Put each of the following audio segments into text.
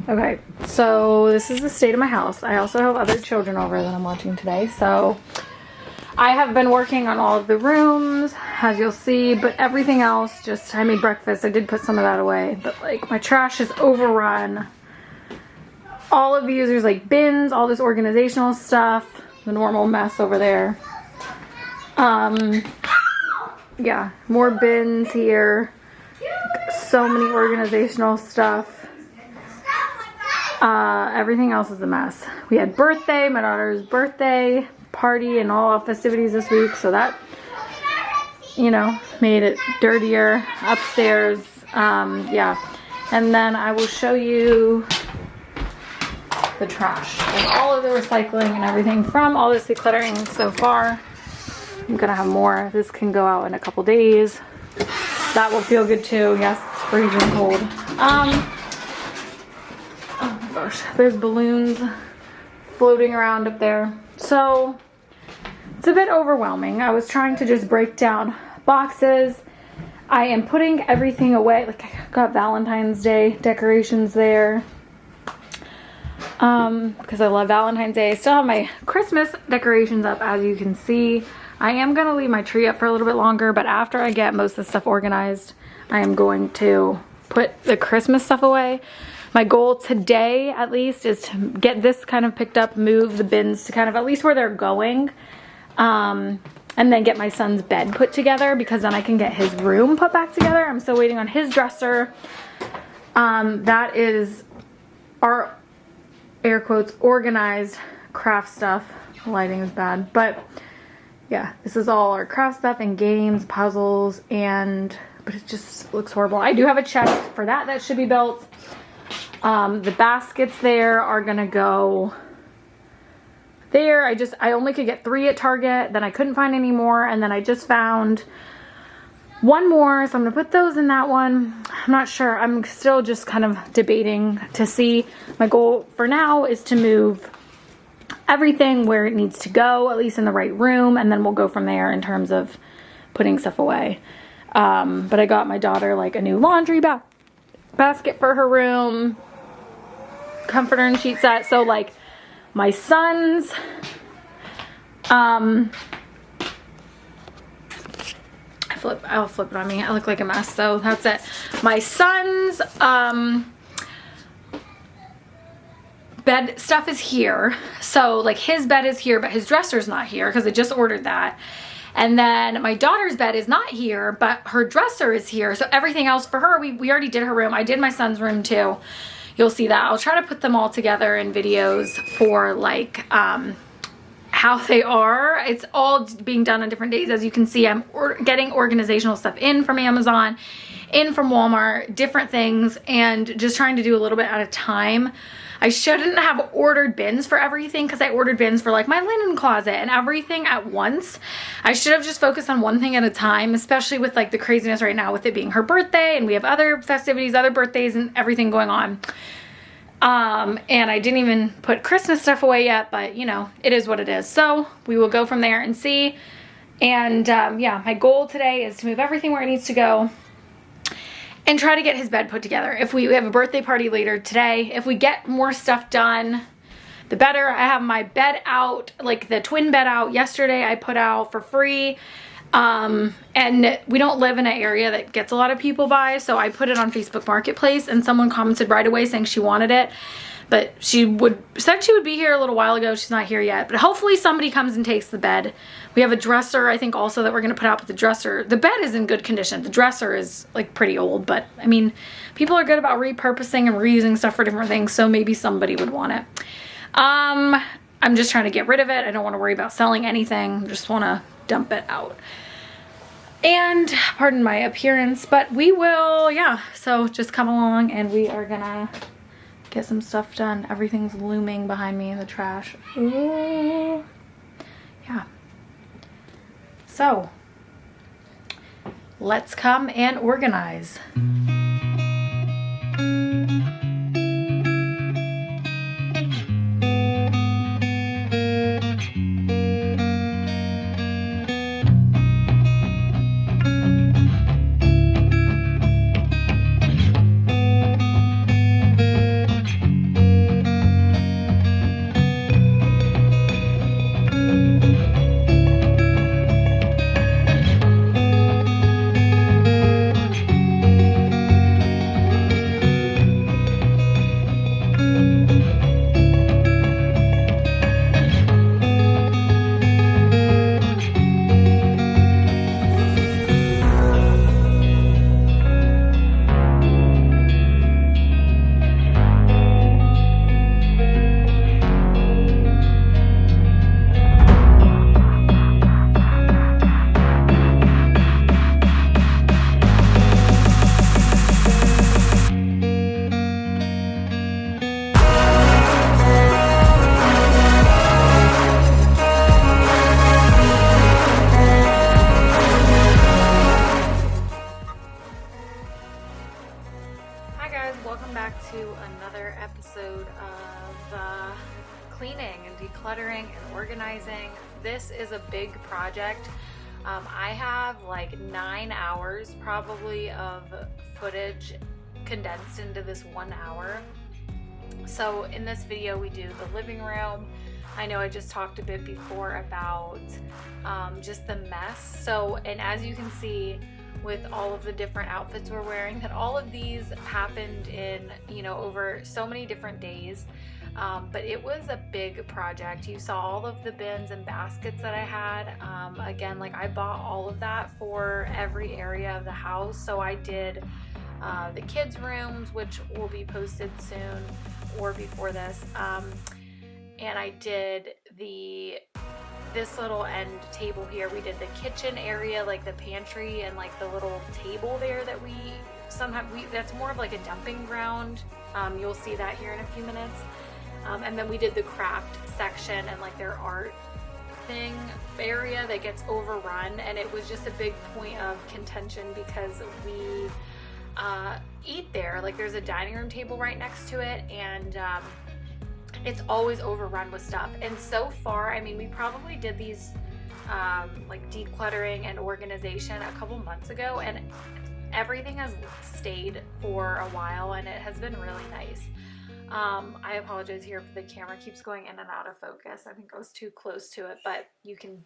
Okay, so this is the state of my house. I also have other children over that I'm watching today. So I have been working on all of the rooms, as you'll see, but everything else, just, I made breakfast. I did put some of that away, but like my trash is overrun. All of these, there's like bins, all this organizational stuff, the normal mess over there. Yeah, more bins here. So many organizational stuff. Everything else is a mess. We had my daughter's birthday party and all festivities this week, so that, you know, made it dirtier upstairs. Yeah, and then I will show you the trash and all of the recycling and everything from all this decluttering so far. I'm gonna have more. This can go out in a couple days. That will feel good too. Yes, it's freezing cold. Oh my gosh, there's balloons floating around up there. So it's a bit overwhelming. I was trying to just break down boxes. I am putting everything away. Like, I got Valentine's Day decorations there. Because I love Valentine's Day. I still have my Christmas decorations up, as you can see. I am going to leave my tree up for a little bit longer, but after I get most of the stuff organized, I am going to put the Christmas stuff away. My goal today, at least, is to get this kind of picked up, move the bins to kind of at least where they're going, and then get my son's bed put together, because then I can get his room put back together. I'm still waiting on his dresser. That is our, air quotes, organized craft stuff. The lighting is bad, but yeah, this is all our craft stuff and games, puzzles, but it just looks horrible. I do have a chest for that should be built. The baskets there are gonna go there. I only could get 3 at Target, then I couldn't find any more, and then I just found one more, so I'm gonna put those in that one. I'm not sure. I'm still just kind of debating to see. My goal for now is to move everything where it needs to go, at least in the right room, and then we'll go from there in terms of putting stuff away. But I got my daughter like a new laundry basket for her room, comforter and sheet set. So like my son's, I'll flip it on me. I look like a mess, so that's it. My son's bed stuff is here. So like his bed is here, but his dresser's not here because I just ordered that. And then my daughter's bed is not here, but her dresser is here. So everything else for her, we already did her room. I did my son's room too. You'll see that. I'll try to put them all together in videos for like how they are. It's all being done on different days. As you can see, I'm getting organizational stuff in from Amazon, in from Walmart, different things, and just trying to do a little bit at a time. I shouldn't have ordered bins for everything because I ordered bins for like my linen closet and everything at once. I should have just focused on one thing at a time, especially with like the craziness right now with it being her birthday and we have other festivities, other birthdays and everything going on. And I didn't even put Christmas stuff away yet, but you know, it is what it is. So we will go from there and see. And yeah, my goal today is to move everything where it needs to go and try to get his bed put together. If we have a birthday party later today, if we get more stuff done, the better. I have my bed out, like the twin bed out yesterday I put out for free. And we don't live in an area that gets a lot of people by, so I put it on Facebook Marketplace and someone commented right away saying she wanted it. But said she would be here a little while ago. She's not here yet, but hopefully somebody comes and takes the bed. We have a dresser, I think, also that we're going to put out, but the bed is in good condition. The dresser is like pretty old, but I mean, people are good about repurposing and reusing stuff for different things, so maybe somebody would want it. I'm just trying to get rid of it. I don't want to worry about selling anything. Just want to dump it out. And pardon my appearance, but we will, yeah, so just come along and we are gonna get some stuff done. Everything's looming behind me in the trash. Ooh. Yeah. So, let's come and organize. to another episode of cleaning and decluttering and organizing. This is a big project. I have like 9 hours probably of footage condensed into this 1 hour. So in this video we do the living room. I know I just talked a bit before about just the mess. So, and as you can see with all of the different outfits we're wearing, that all of these happened in, over so many different days. But it was a big project. You saw all of the bins and baskets that I had. Again, like I bought all of that for every area of the house. So I did the kids' rooms, which will be posted soon or before this. And I did this little end table here. We did the kitchen area, like the pantry, and like the little table there that that's more of like a dumping ground. You'll see that here in a few minutes. And then we did the craft section and like their art thing area that gets overrun, and it was just a big point of contention because we eat there. Like there's a dining room table right next to it, and it's always overrun with stuff. And so far, I mean, we probably did these like decluttering and organization a couple months ago, and everything has stayed for a while, and it has been really nice. I apologize here if the camera keeps going in and out of focus. I think I was too close to it, but you can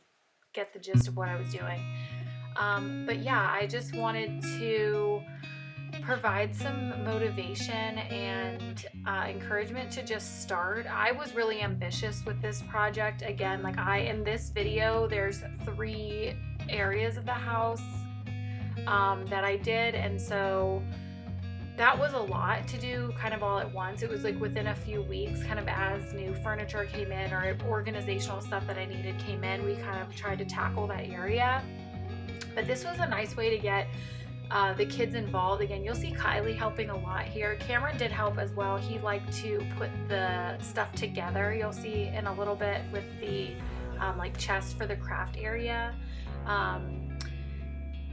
get the gist of what I was doing. But yeah, I just wanted to provide some motivation and encouragement to just start. I was really ambitious with this project. Again, like in this video, there's 3 areas of the house that I did, and so that was a lot to do kind of all at once. It was like within a few weeks, kind of as new furniture came in or organizational stuff that I needed came in, we kind of tried to tackle that area. But this was a nice way to get the kids involved. Again, you'll see Kylie helping a lot here. Cameron did help as well. He liked to put the stuff together. You'll see in a little bit with the like chest for the craft area.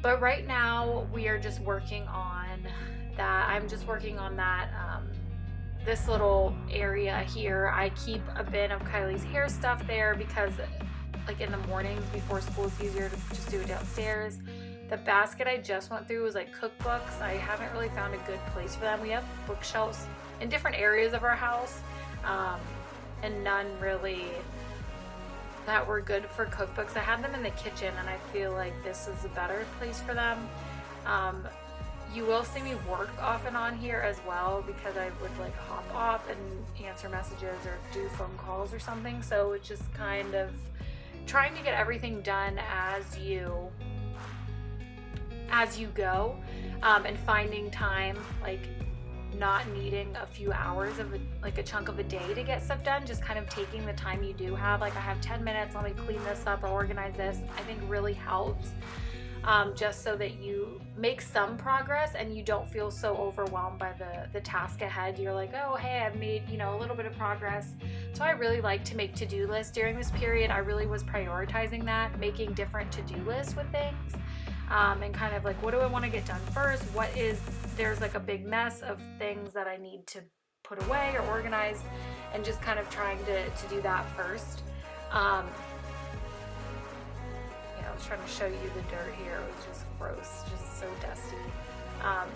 But right now we are just working on that. I'm just working on that this little area here. I keep a bin of Kylie's hair stuff there because like in the mornings before school it's easier to just do it downstairs. The basket I just went through was like cookbooks. I haven't really found a good place for them. We have bookshelves in different areas of our house, and none really that were good for cookbooks. I have them in the kitchen, and I feel like this is a better place for them. You will see me work off and on here as well because I would like hop off and answer messages or do phone calls or something. So it's just kind of trying to get everything done as you go, and finding time, like not needing a few hours of a chunk of a day to get stuff done, just kind of taking the time you do have. Like I have 10 minutes, let me clean this up or organize this, I think really helps, just so that you make some progress and you don't feel so overwhelmed by the task ahead. You're like, oh hey, I've made a little bit of progress. So I really like to make to-do lists during this period. I really was prioritizing that, making different to-do lists with things. And kind of like, what do I want to get done first? There's like a big mess of things that I need to put away or organize, and just kind of trying to do that first. I was trying to show you the dirt here. It was just gross, just so dusty.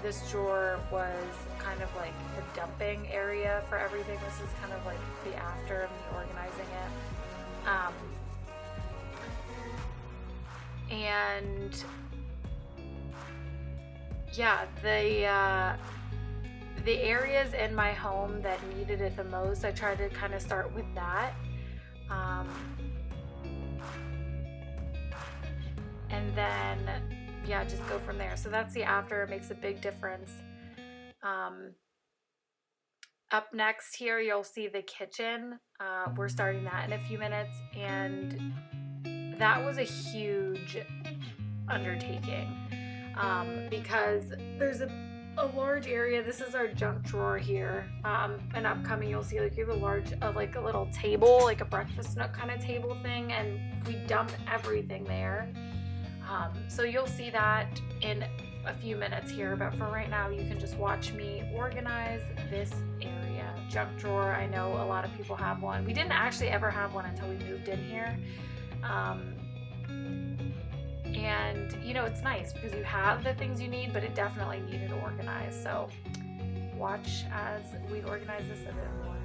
This drawer was kind of like the dumping area for everything. This is kind of like the after of me organizing it. And yeah, the areas in my home that needed it the most, I tried to kind of start with that. And then, yeah, just go from there. So that's the after. It makes a big difference. Up next here, you'll see the kitchen. We're starting that in a few minutes. And that was a huge undertaking. Because there's a large area. This is our junk drawer here. And upcoming, you'll see like we have like a little table, like a breakfast nook kind of table thing, and we dump everything there. So you'll see that in a few minutes here, but for right now you can just watch me organize this area. Junk drawer, I know a lot of people have one. We didn't actually ever have one until we moved in here. And you know, it's nice because you have the things you need, but it definitely needed organized. So watch as we organize this a bit more.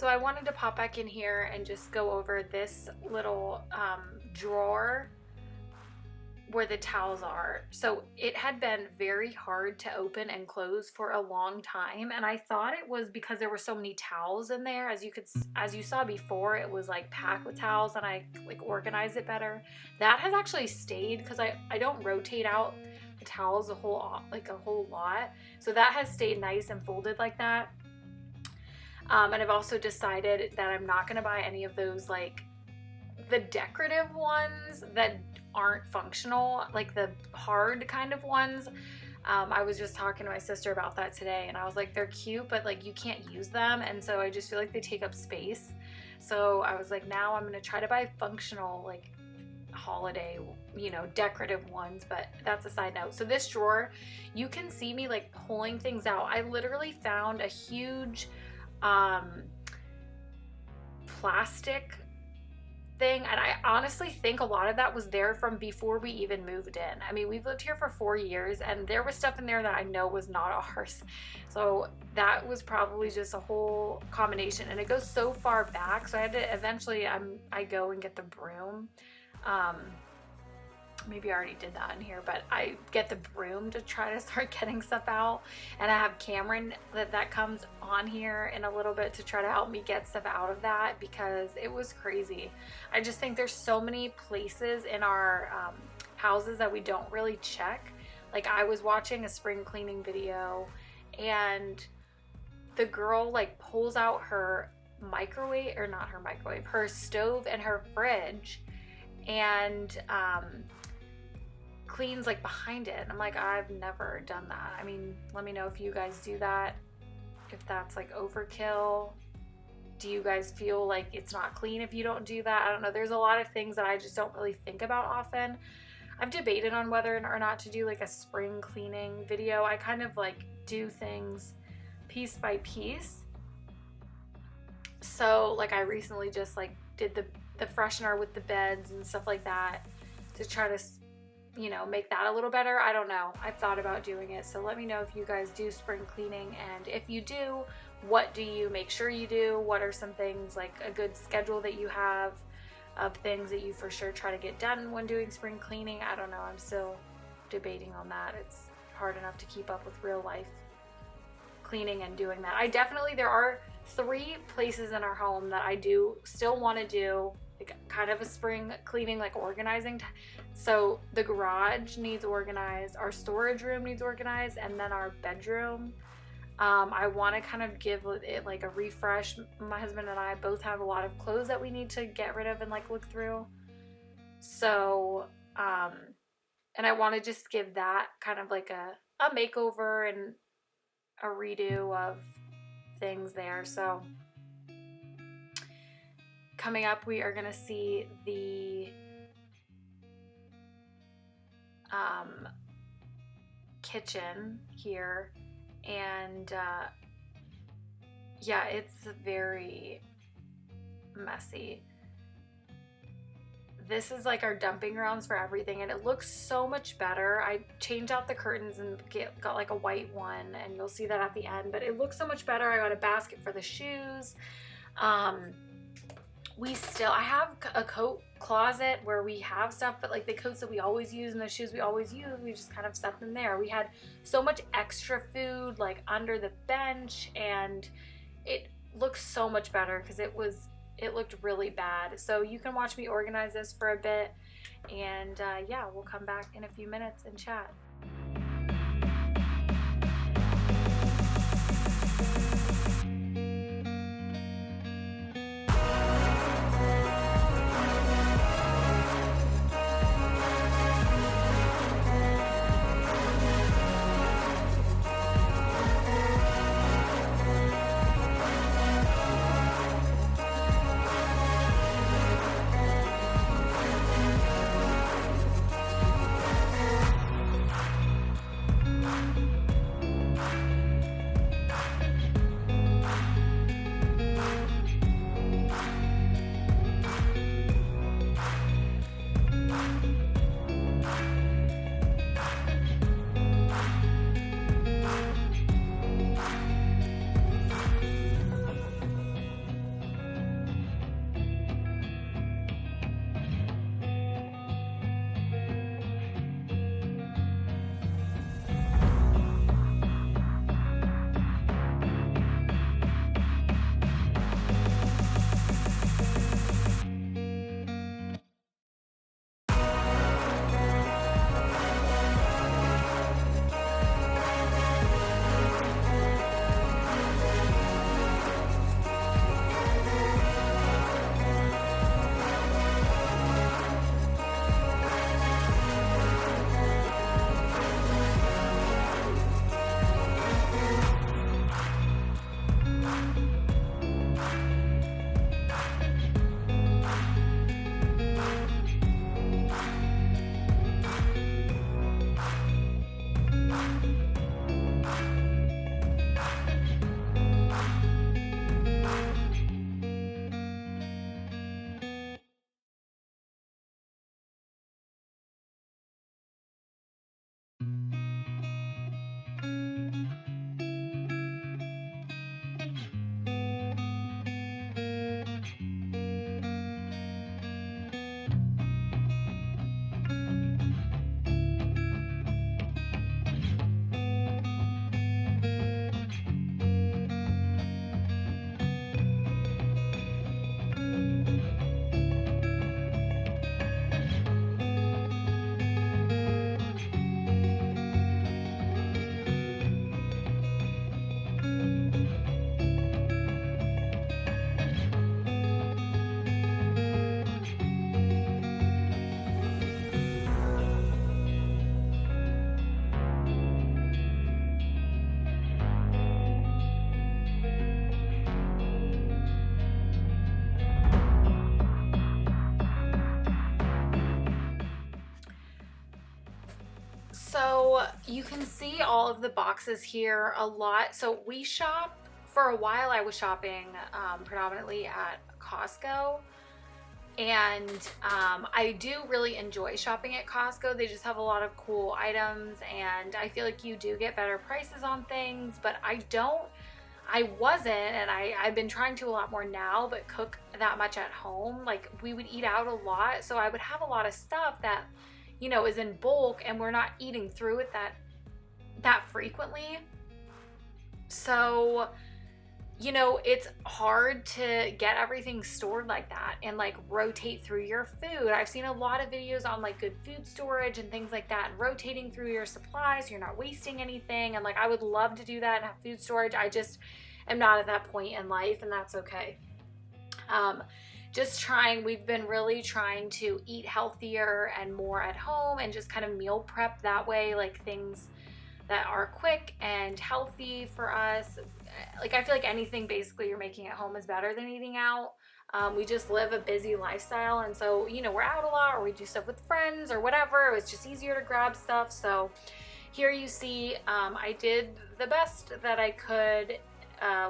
I wanted to pop back in here and just go over this little drawer where the towels are. So it had been very hard to open and close for a long time, and I thought it was because there were so many towels in there. As you saw before, it was like packed with towels, and I like organized it better. That has actually stayed because I don't rotate out the towels a whole lot, so that has stayed nice and folded like that. And I've also decided that I'm not going to buy any of those like the decorative ones that aren't functional, like the hard kind of ones. I was just talking to my sister about that today, and I was like, they're cute, but like you can't use them, and so I just feel like they take up space. So I was like, now I'm gonna try to buy functional, like holiday, you know, decorative ones, but that's a side note. So this drawer, you can see me like pulling things out. I literally found a huge plastic thing, and I honestly think a lot of that was there from before we even moved in. I mean, we've lived here for 4 years, and there was stuff in there that I know was not ours. So that was probably just a whole combination, and it goes so far back. So I had to eventually I go and get the broom. Maybe I already did that in here, but I get the broom to try to start getting stuff out, and I have Cameron that comes on here in a little bit to try to help me get stuff out of that, because it was crazy. I just think there's so many places in our houses that we don't really check. Like, I was watching a spring cleaning video, and the girl like pulls out her microwave, or not her microwave, her stove and her fridge, and cleans like behind it. I'm like, I've never done that. I mean, let me know if you guys do that, if that's like overkill. Do you guys feel like it's not clean if you don't do that? I don't know. There's a lot of things that I just don't really think about often. I've debated on whether or not to do like a spring cleaning video. I kind of like do things piece by piece. So like I recently just like did the freshener with the beds and stuff like that to try to, you know, make that a little better. I don't know. I've thought about doing it. So let me know if you guys do spring cleaning, and if you do, what do you make sure you do? What are some things, like a good schedule that you have of things that you for sure try to get done when doing spring cleaning? I don't know. I'm still debating on that. It's hard enough to keep up with real life cleaning and doing that. There are 3 places in our home that I do still want to do like kind of a spring cleaning, like organizing. So the garage needs organized, our storage room needs organized, and then our bedroom. I want to kind of give it like a refresh. My husband and I both have a lot of clothes that we need to get rid of and like look through. So, and I want to just give that kind of like a makeover and a redo of things there. So coming up, we are going to see the kitchen here, and yeah, it's very messy. This is like our dumping grounds for everything, and it looks so much better. I changed out the curtains and got like a white one, and you'll see that at the end, but it looks so much better. I got a basket for the shoes. I have a coat closet where we have stuff, but like the coats that we always use and the shoes we always use, we just kind of set them there. We had so much extra food like under the bench, and it looks so much better because it looked really bad. So you can watch me organize this for a bit, and yeah, we'll come back in a few minutes and chat. So you can see all of the boxes here a lot. So we shop, for a while I was shopping predominantly at Costco. And I do really enjoy shopping at Costco. They just have a lot of cool items, and I feel like you do get better prices on things, but I wasn't, and I've been trying to a lot more now, but cook that much at home. Like, we would eat out a lot, so I would have a lot of stuff that, is in bulk, and we're not eating through it that frequently. So it's hard to get everything stored like that and like rotate through your food. I've seen a lot of videos on like good food storage and things like that, and rotating through your supplies so you're not wasting anything. And like, I would love to do that and have food storage. I just am not at that point in life, and that's okay. We've been really trying to eat healthier and more at home, and just kind of meal prep that way, like things that are quick and healthy for us. Like, I feel like anything basically you're making at home is better than eating out. We just live a busy lifestyle, and so we're out a lot, or we do stuff with friends or whatever. It was just easier to grab stuff. So here you see, I did the best that I could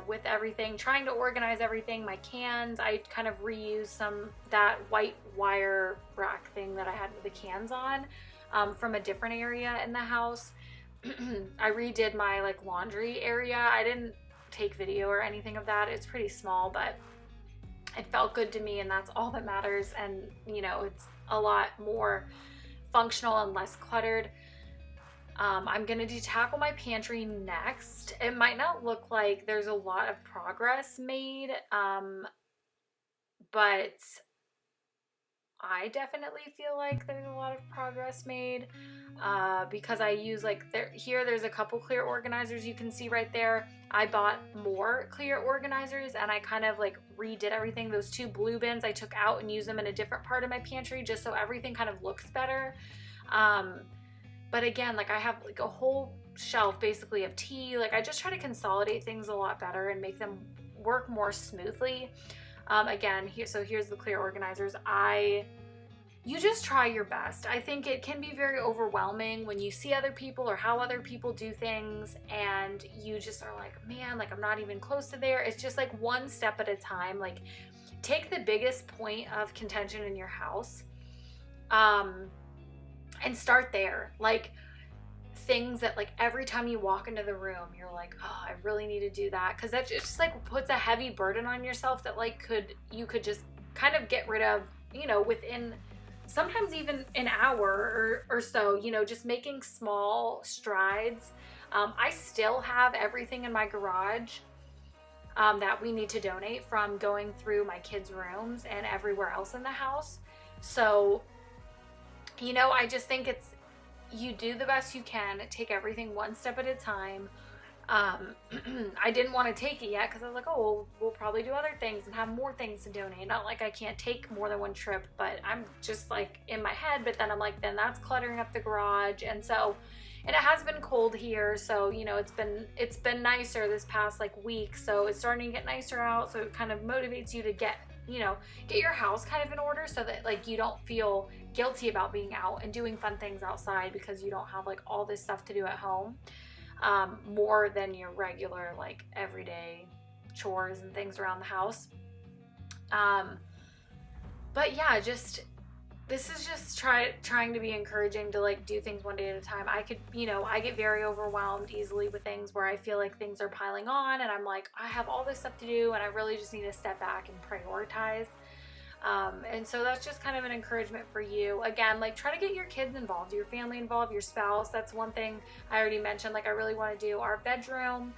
with everything, trying to organize everything. My cans, I kind of reused that white wire rack thing that I had with the cans on from a different area in the house. I redid my like laundry area. I didn't take video or anything of that. It's pretty small, but it felt good to me, and that's all that matters. And it's a lot more functional and less cluttered. I'm gonna tackle my pantry next. It might not look like there's a lot of progress made, but I definitely feel like there's a lot of progress made because I use there's a couple clear organizers you can see right there. I bought more clear organizers, and I kind of like redid everything. Those 2 blue bins I took out and used them in a different part of my pantry just so everything kind of looks better. But again, like, I have like a whole shelf basically of tea. Like, I just try to consolidate things a lot better and make them work more smoothly. Again, here's the clear organizers. You just try your best. I think it can be very overwhelming when you see other people or how other people do things, and you just are like, man, like, I'm not even close to there. It's just like one step at a time. Like, take the biggest point of contention in your house, and start there. Like, things that like every time you walk into the room you're like, oh, I really need to do that, because that just like puts a heavy burden on yourself that like you could just kind of get rid of within sometimes even an hour or so, just making small strides. I still have everything in my garage that we need to donate from going through my kids' rooms and everywhere else in the house. So I just think you do the best you can, take everything one step at a time. I didn't want to take it yet because I was like, oh, well, we'll probably do other things and have more things to donate. Not like I can't take more than one trip, but I'm just like in my head, but then I'm like, then that's cluttering up the garage. And it has been cold here, so it's been nicer this past like week, so it's starting to get nicer out, so it kind of motivates you to get your house kind of in order, so that like you don't feel guilty about being out and doing fun things outside because you don't have like all this stuff to do at home, more than your regular like everyday chores and things around the house. But yeah, this is just trying to be encouraging to like do things one day at a time. I get very overwhelmed easily with things where I feel like things are piling on, and I'm like, I have all this stuff to do, and I really just need to step back and prioritize. And so that's just kind of an encouragement for you. Again, like, try to get your kids involved, your family involved, your spouse. That's one thing I already mentioned. Like, I really want to do our bedroom,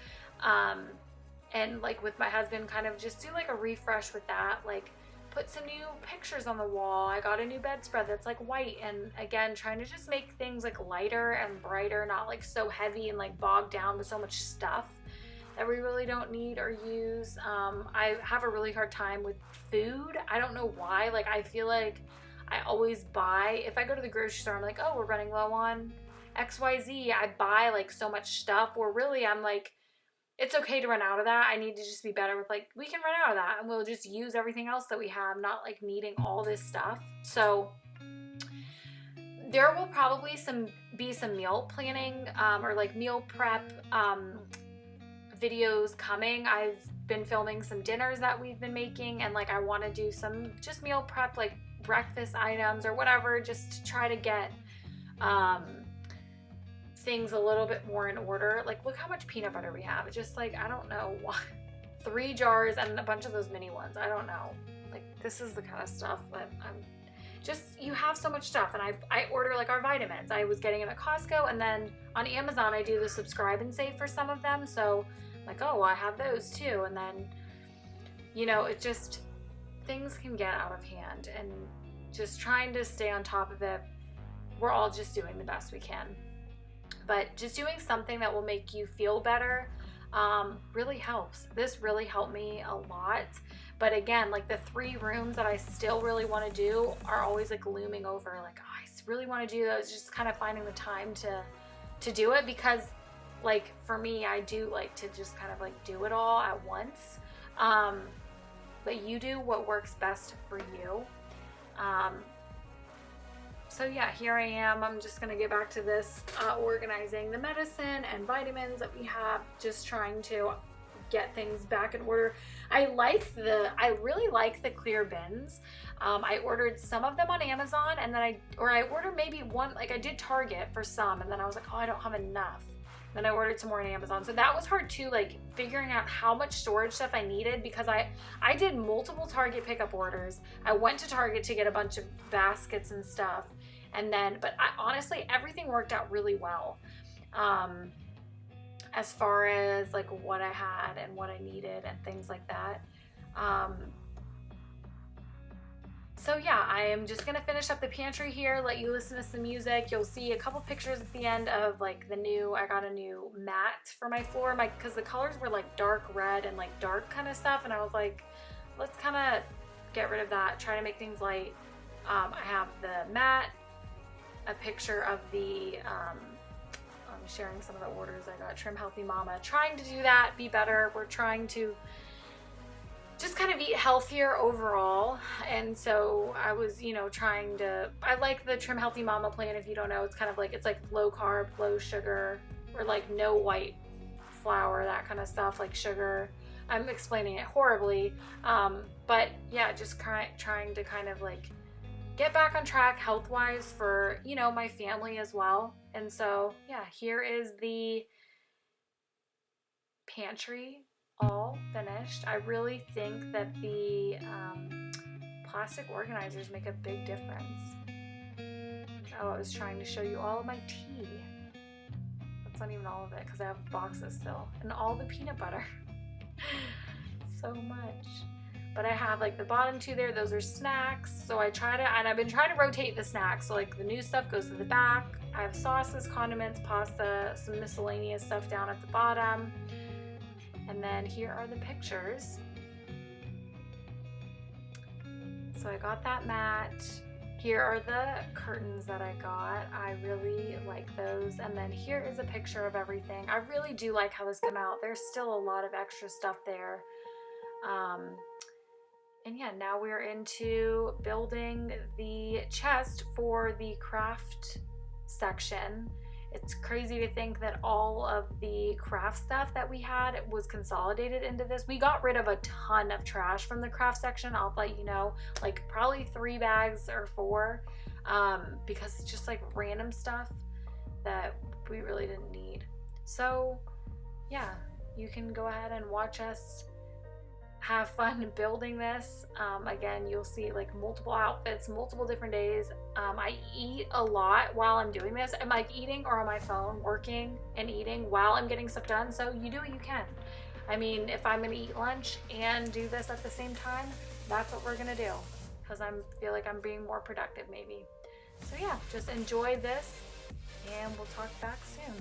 and like with my husband, kind of just do like a refresh with that. Like, put some new pictures on the wall. I got a new bedspread that's like white, and again, trying to just make things like lighter and brighter, not like so heavy and like bogged down with so much stuff that we really don't need or use. I have a really hard time with food. I don't know why. Like, I feel like I always buy, if I go to the grocery store, I'm like, oh, we're running low on XYZ. I buy like so much stuff where really I'm like, it's okay to run out of that. I need to just be better with like, we can run out of that and we'll just use everything else that we have, not like needing all this stuff. So there will probably be some meal planning or like meal prep videos coming. I've been filming some dinners that we've been making, and like I want to do some just meal prep, like breakfast items or whatever, just to try to get things a little bit more in order. Like, look how much peanut butter we have. It's just like, I don't know, 3 jars and a bunch of those mini ones. I don't know. Like, this is the kind of stuff that I'm just, you have so much stuff. And I order like our vitamins. I was getting them at Costco, and then on Amazon I do the subscribe and save for some of them. So like, oh, I have those too. And then, you know, it just, things can get out of hand, and just trying to stay on top of it. We're all just doing the best we can. But just doing something that will make you feel better really helps. This really helped me a lot. But again, like the 3 rooms that I still really want to do are always like looming over. Like, oh, I really want to do those. Just kind of finding the time to do it, because like for me, I do like to just kind of like do it all at once. But you do what works best for you. So yeah, here I am. I'm just gonna get back to this, organizing the medicine and vitamins that we have, just trying to get things back in order. I really like the clear bins. I ordered some of them on Amazon, and then I ordered maybe one, like I did Target for some, and then I was like, oh, I don't have enough. Then I ordered some more on Amazon. So that was hard too, like figuring out how much storage stuff I needed, because I did multiple Target pickup orders. I went to Target to get a bunch of baskets and stuff. And then, but honestly, everything worked out really well. As far as like what I had and what I needed and things like that. So yeah, I am just gonna finish up the pantry here, let you listen to some music. You'll see a couple pictures at the end of like I got a new mat for my floor, because the colors were like dark red and like dark kind of stuff, and I was like, let's kind of get rid of that, try to make things light. I have the mat, a picture of the, I'm sharing some of the orders I got, Trim Healthy Mama, trying to do that, be better. We're trying to just kind of eat healthier overall. And so I was, you know, I like the Trim Healthy Mama plan. If you don't know, it's kind of like, it's like low carb, low sugar, or like no white flour, that kind of stuff, like sugar. I'm explaining it horribly. But yeah, just trying to kind of like get back on track health-wise for, you know, my family as well. And so yeah, here is the pantry all finished. I really think that the plastic organizers make a big difference. Oh, I was trying to show you all of my tea. That's not even all of it, because I have boxes still, and all the peanut butter. So much. But I have like the bottom 2 there, those are snacks. So I've been trying to rotate the snacks. So like the new stuff goes to the back. I have sauces, condiments, pasta, some miscellaneous stuff down at the bottom. And then here are the pictures. So I got that mat. Here are the curtains that I got. I really like those. And then here is a picture of everything. I really do like how this came out. There's still a lot of extra stuff there. And yeah, now we're into building the chest for the craft section. It's crazy to think that all of the craft stuff that we had was consolidated into this. We got rid of a ton of trash from the craft section. I'll let you know, like probably 3 bags or 4, because it's just like random stuff that we really didn't need. So yeah, you can go ahead and watch us have fun building this. Again, you'll see like multiple outfits, multiple different days. I eat a lot while I'm doing this. I'm like eating or on my phone, working and eating while I'm getting stuff done. So you do what you can. I mean, if I'm gonna eat lunch and do this at the same time, that's what we're gonna do, because I feel like I'm being more productive maybe. So yeah, just enjoy this, and we'll talk back soon.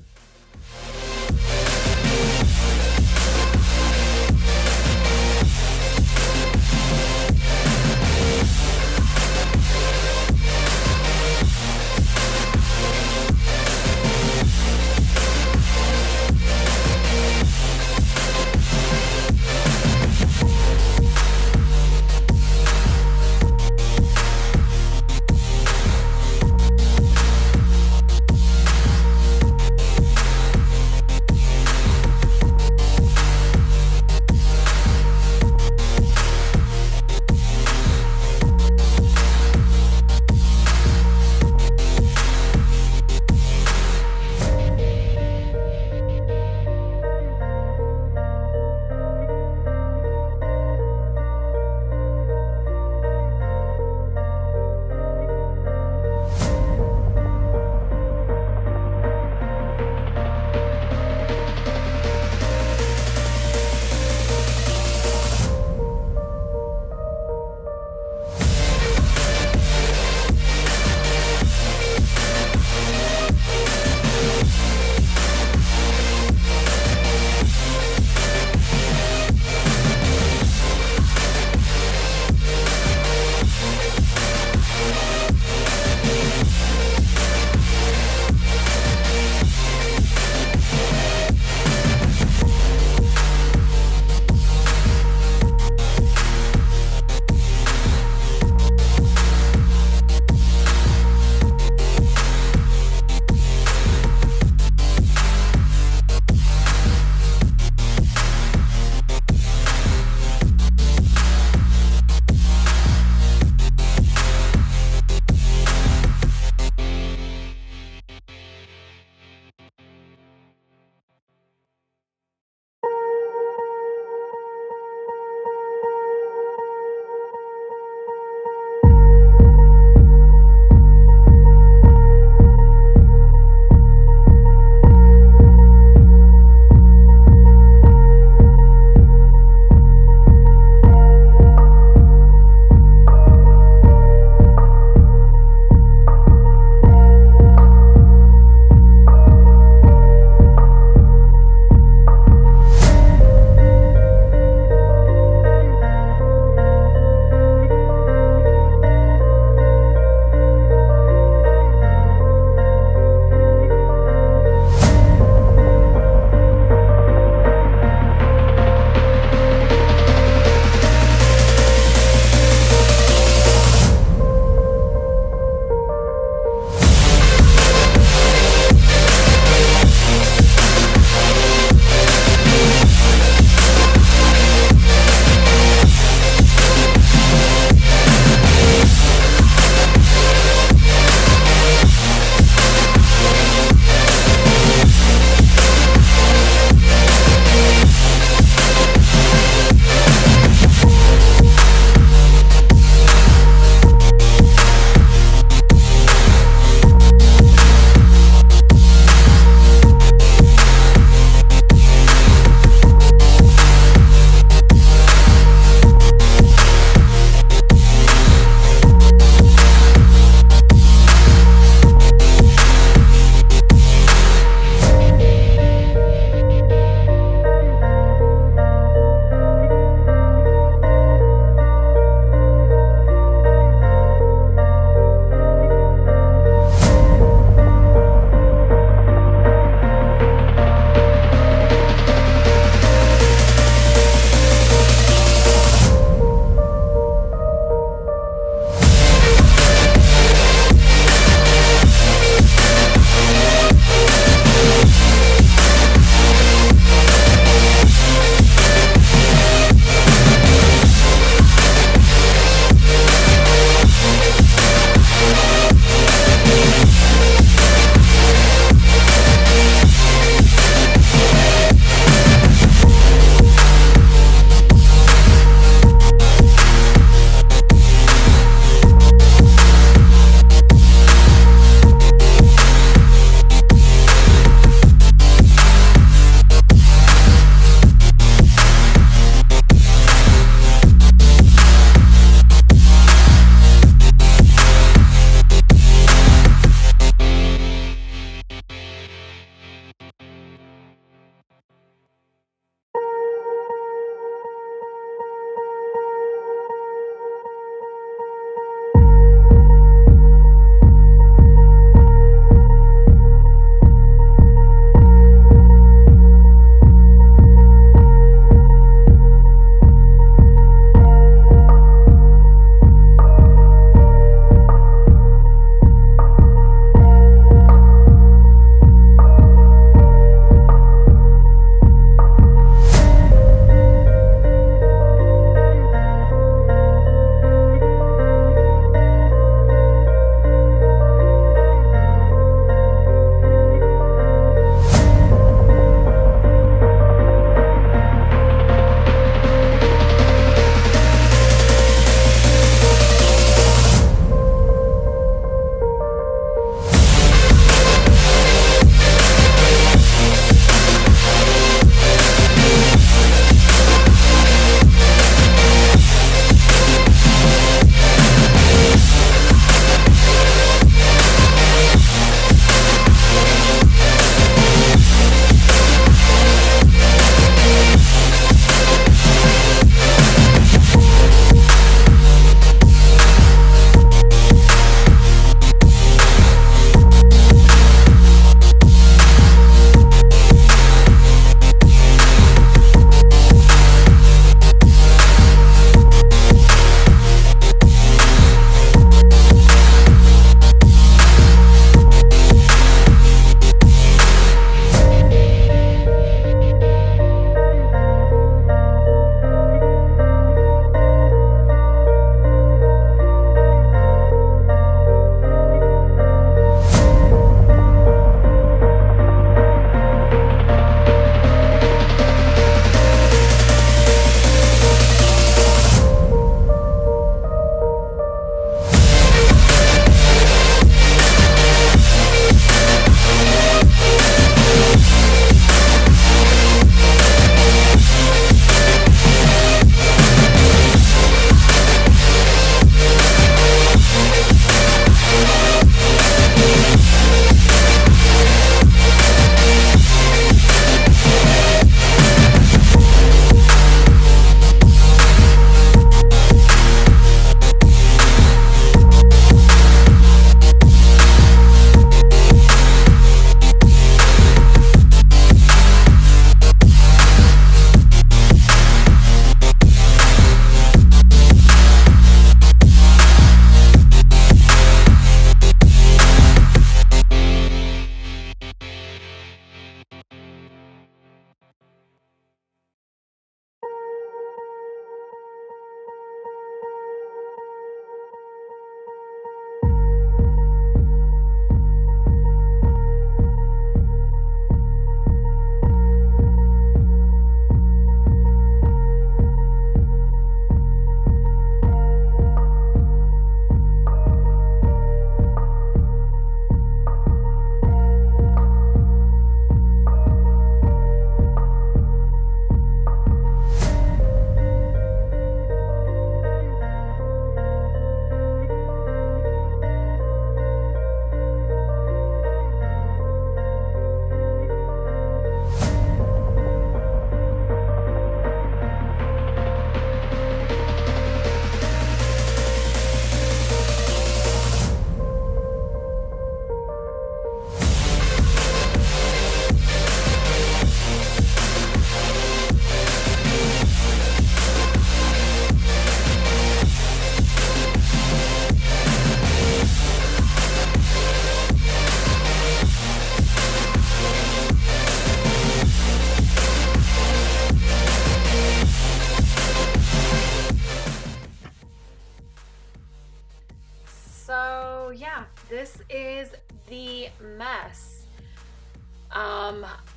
the mess.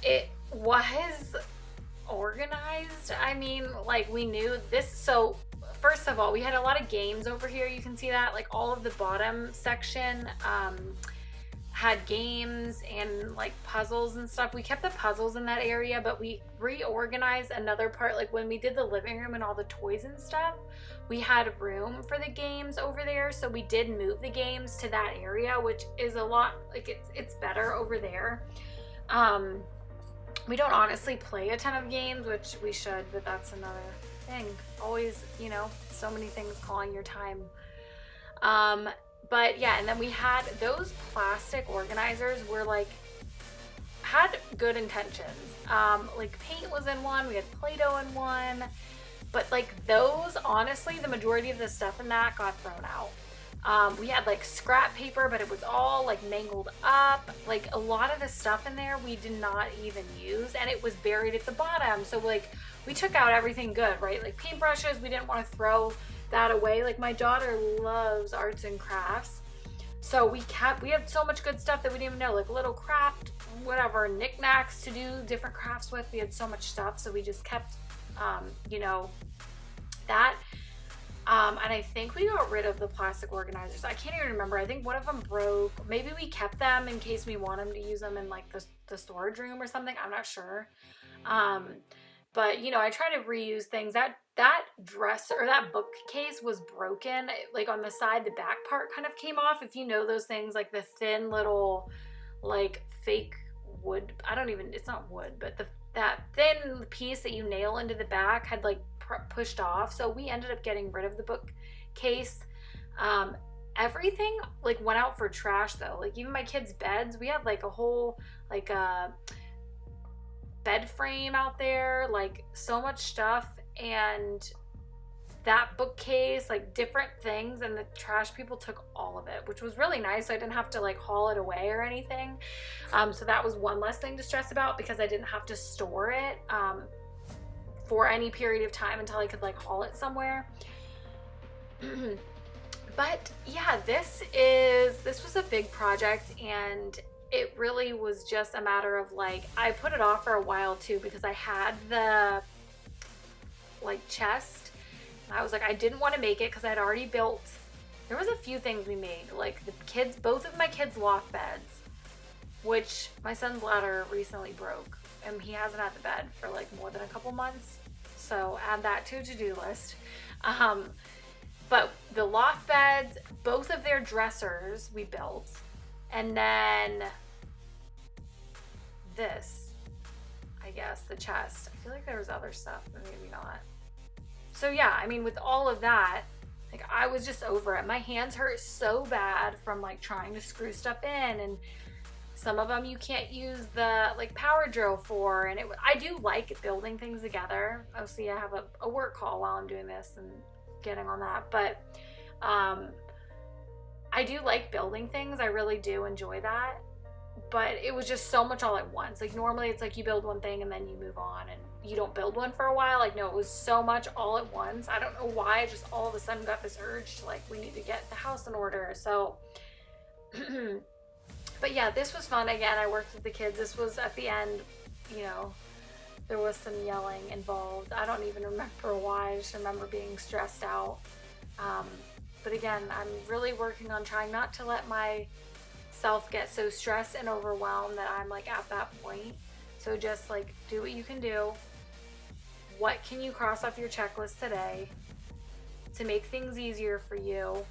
It was organized. I mean, like, we knew this. So first of all, we had a lot of games over here. You can see that, like, all of the bottom section had games and like puzzles and stuff. We kept the puzzles in that area, but we reorganized another part. Like when we did the living room and all the toys and stuff, we had room for the games over there, so we did move the games to that area, which is a lot, like, it's better over there. We don't honestly play a ton of games, which we should, but that's another thing. Always, you know, so many things calling your time. But yeah, and then we had those plastic organizers were like, had good intentions. Like paint was in one, we had Play-Doh in one, but like those, honestly, the majority of the stuff in that got thrown out. We had like scrap paper, but it was all like mangled up. Like a lot of the stuff in there we did not even use, and it was buried at the bottom. So like we took out everything good, right? Like paintbrushes, we didn't want to throw that away. Like my daughter loves arts and crafts, so we had so much good stuff that we didn't even know, like little craft, whatever, knickknacks to do different crafts with. We had so much stuff, so we just kept you know, that. And I think we got rid of the plastic organizers. I can't even remember. I think one of them broke. Maybe we kept them in case we want them to use them in like the storage room or something. I'm not sure. But you know, I try to reuse things. That dresser or that bookcase was broken. Like on the side, the back part kind of came off. If you know those things, like the thin little, like fake wood. It's not wood, but that thin piece that you nail into the back had like pushed off. So we ended up getting rid of the bookcase. Everything like went out for trash though. Like even my kids' beds, we had like a whole like bed frame out there, like so much stuff, and that bookcase, like different things, and the trash people took all of it, which was really nice. So I didn't have to like haul it away or anything. So that was one less thing to stress about because I didn't have to store it for any period of time until I could like haul it somewhere. But yeah, this was a big project, and it really was just a matter of like, I put it off for a while too because I had the like chest, and I was like, I didn't want to make it because I'd already built. There was a few things we made, like both of my kids' loft beds, which my son's ladder recently broke, and he hasn't had the bed for like more than a couple months. So add that to a to-do list. But the loft beds, both of their dressers we built, and then this, I guess, the chest. I feel like there was other stuff, but maybe not. So yeah, I mean, with all of that, like I was just over it. My hands hurt so bad from like trying to screw stuff in, and some of them you can't use the like power drill for, and I do like building things together. Oh, see, I have a work call while I'm doing this and getting on that, but I do like building things. I really do enjoy that, but it was just so much all at once. Like normally it's like you build one thing and then you move on and you don't build one for a while. Like no, it was so much all at once. I don't know why, I just all of a sudden got this urge to like, we need to get the house in order. So but yeah, this was fun. Again, I worked with the kids. This was at the end, you know, there was some yelling involved. I don't even remember why. I just remember being stressed out. But again, I'm really working on trying not to let myself get so stressed and overwhelmed that I'm like at that point. So just like do what you can do. What can you cross off your checklist today to make things easier for you?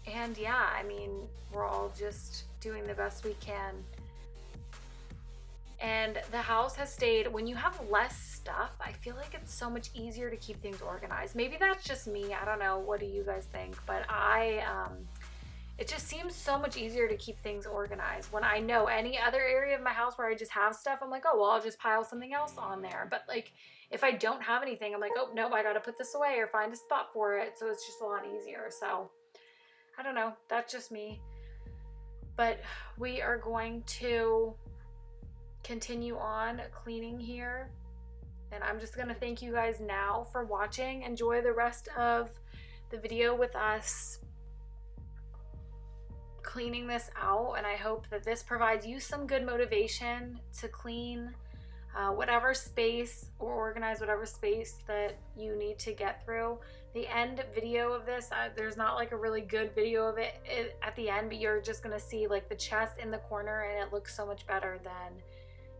And yeah, I mean, we're all just doing the best we can. And the house has stayed, when you have less stuff, I feel like it's so much easier to keep things organized. Maybe that's just me. I don't know. What do you guys think? But it just seems so much easier to keep things organized. When I know any other area of my house where I just have stuff, I'm like, oh, well, I'll just pile something else on there. But like, if I don't have anything, I'm like, oh, no, I got to put this away or find a spot for it. So it's just a lot easier. So I don't know. That's just me. But we are going to continue on cleaning here, and I'm just gonna thank you guys now for watching. Enjoy the rest of the video with us cleaning this out, and I hope that this provides you some good motivation to clean whatever space or organize whatever space that you need to get through. The end video of this, there's not like a really good video of it at the end, but you're just gonna see like the chest in the corner, and it looks so much better than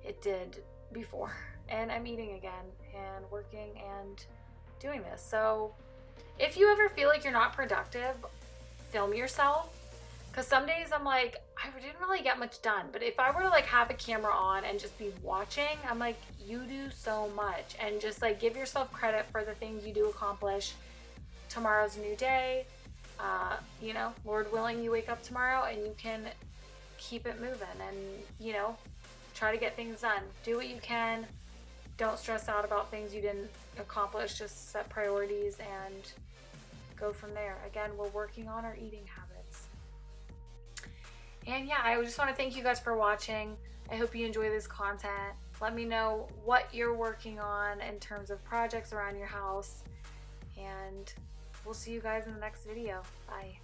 it did before. And I'm eating again and working and doing this. So if you ever feel like you're not productive, film yourself. Because some days I'm like, I didn't really get much done. But if I were to like have a camera on and just be watching, I'm like, you do so much. And just like give yourself credit for the things you do accomplish. Tomorrow's a new day. You know, Lord willing, you wake up tomorrow and you can keep it moving and, you know, try to get things done. Do what you can. Don't stress out about things you didn't accomplish. Just set priorities and go from there. Again, we're working on our eating habits. And yeah, I just want to thank you guys for watching. I hope you enjoy this content. Let me know what you're working on in terms of projects around your house. And we'll see you guys in the next video. Bye.